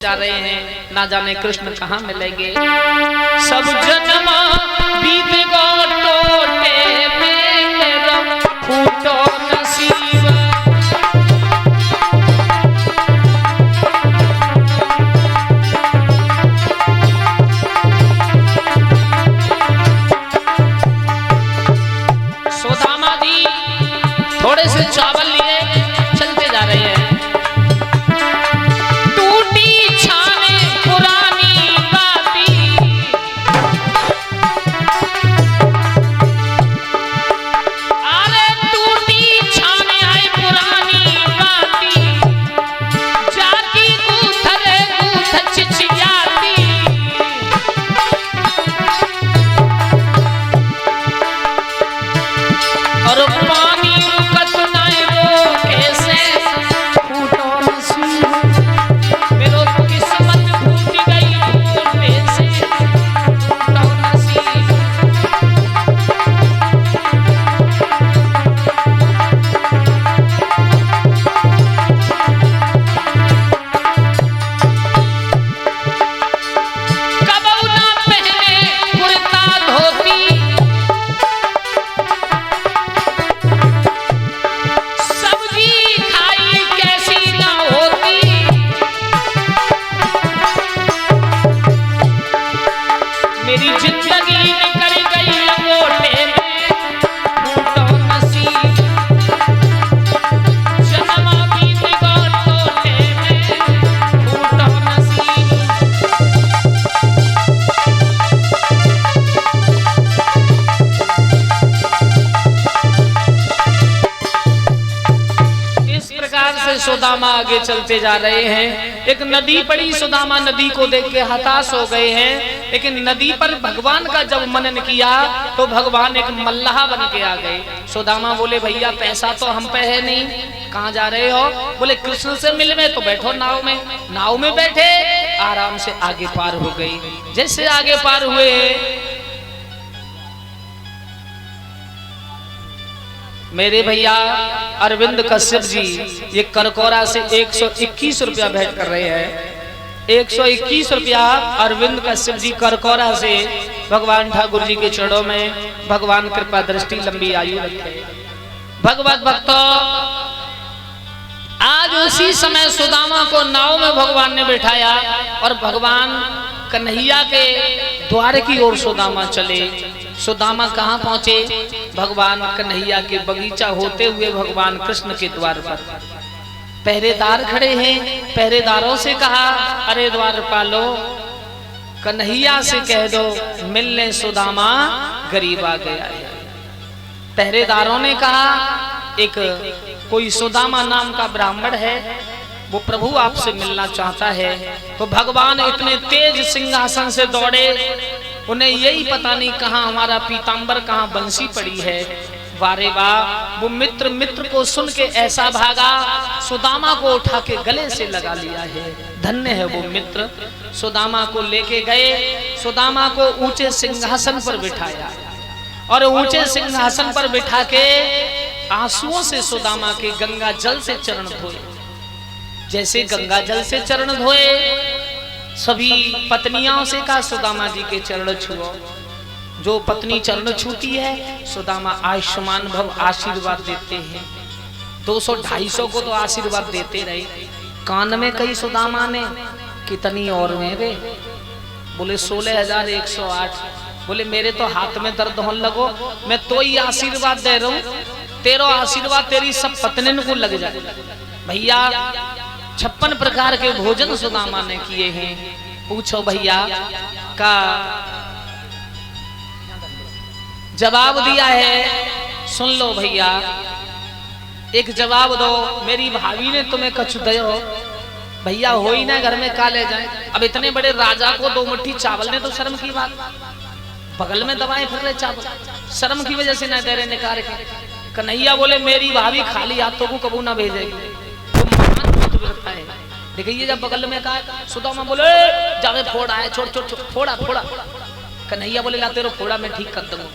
जा रहे हैं, ना जाने कृष्ण कहाँ मिलेंगे। सब जन्म बीत गो टोटे में तेरा फूटो नसीब। सुदामा जी थोड़े से चावल लिए चलते जा रहे हैं। सुदामा आगे चलते जा रहे हैं। एक नदी पड़ी, सुदामा नदी को देख के हताश हो गए हैं। लेकिन नदी पर भगवान का जब मनन किया तो भगवान एक मल्लाह बन के आ गए। सुदामा बोले भैया पैसा तो हम पे है नहीं, कहाँ जा रहे हो? बोले कृष्ण से मिलने, तो बैठो नाव में। नाव में बैठे आराम से आगे पार हो गई। जैसे आगे पार हुए मेरे भैया अरविंद कश्यप जी ये करकोरा से 121 रुपया भेंट कर रहे हैं। 121 रुपया अरविंद कश्यप जी करकोरा से भगवान ठाकुर जी के चरणों में भगवान कृपा दृष्टि लंबी आयु रखे। भगवत भक्तों, आज उसी समय सुदामा को नाव में भगवान ने बैठाया और भगवान कन्हैया के द्वार की ओर सुदामा चले। सुदामा कहाँ पहुंचे? भगवान कन्हैया के बगीचा होते हुए भगवान कृष्ण के द्वार पर पहरेदार खड़े हैं। पहरेदारों से कहा अरे द्वारपालो कन्हैया से कह दो मिलने सुदामा गरीब आ गया है। पहरेदारों ने कहा एक कोई सुदामा नाम का ब्राह्मण है, वो प्रभु आपसे मिलना चाहता है। तो भगवान इतने तेज सिंहासन से दौड़े, उन्हें यही पता नहीं कहाँ हमारा पीतांबर, कहाँ बंसी पड़ी है। वारे वाह, वो मित्र को सुन के ऐसा भागा, सुदामा को उठा के गले से लगा लिया है। धन्य है वो मित्र। सुदामा को लेके गए, सुदामा को ऊंचे सिंहासन पर बिठाया और ऊंचे सिंहासन पर बिठा के आंसुओं से सुदामा के गंगा जल से चरण धोए। जैसे गंगा जल से चरण धोए, सभी पत्नियों से कहा सुदामा जी के चरण छुओ। जो पत्नी चरण छूती है सुदामा आयुष्मान भव आशीर्वाद देते हैं। 200-250 को तो आशीर्वाद देते रहे। कान में कही सुदामा ने कितनी और में रे? बोले 16,108। बोले मेरे तो हाथ में दर्द होने लगो, मैं तो ही आशीर्वाद दे रहा हूँ, तेरा आशीर्वाद तेरी सब पत्नियों को लग जाए। भैया 56 प्रकार के भोजन सुदामा ने किए हैं। पूछो भैया का जवाब दिया है, सुन लो भैया, एक जवाब दो। मेरी भाभी ने तुम्हें कछु दयो भैया, हो ही ना घर में का ले जाए। अब इतने बड़े राजा को 2 मुट्ठी चावल ने तो शर्म की बात, बगल में दबाए फिर रहे चावल, शर्म की वजह से ना दे रहे निकाल के। कन्हैया बोले मेरी भाभी खाली हाथों को कबू ना भेजेगी, है। देखिए जब बगल में कहा, सुदामा बोले जावे फोड़ा है, छोड़ छोड़ फोड़ा फोड़ा। कन्हैया बोले ला तेरे फोड़ा में ठीक कर दूंगा।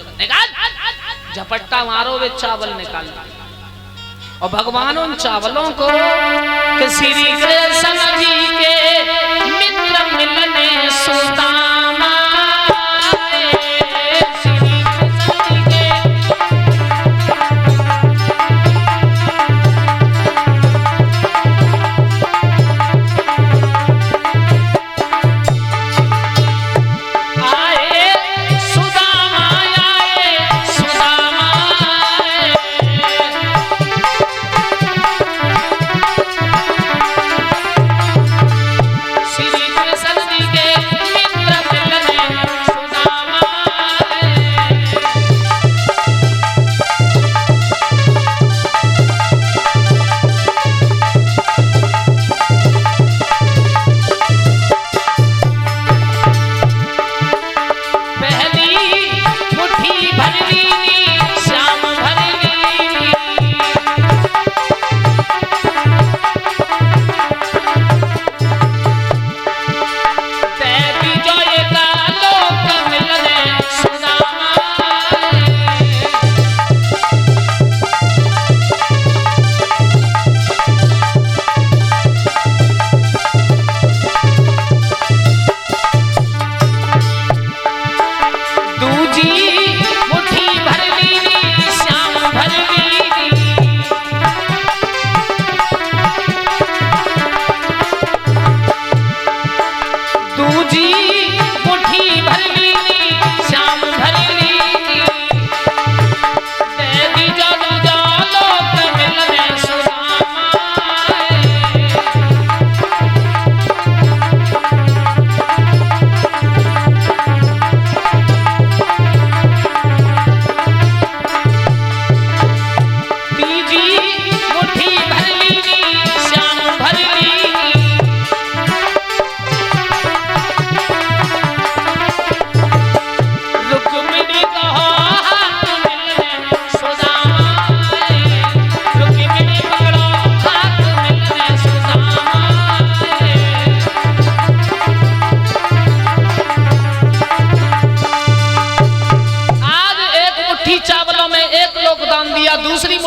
झपट्टा मारो, वे चावल निकाल। और भगवान उन चावलों को श्री कृष्ण जी के मुट्ठी भर लीनी श्याम भर लीनी तेरी जग जालो के मिलने सुदामा चावलों में एक लोग दान दिया, दूसरी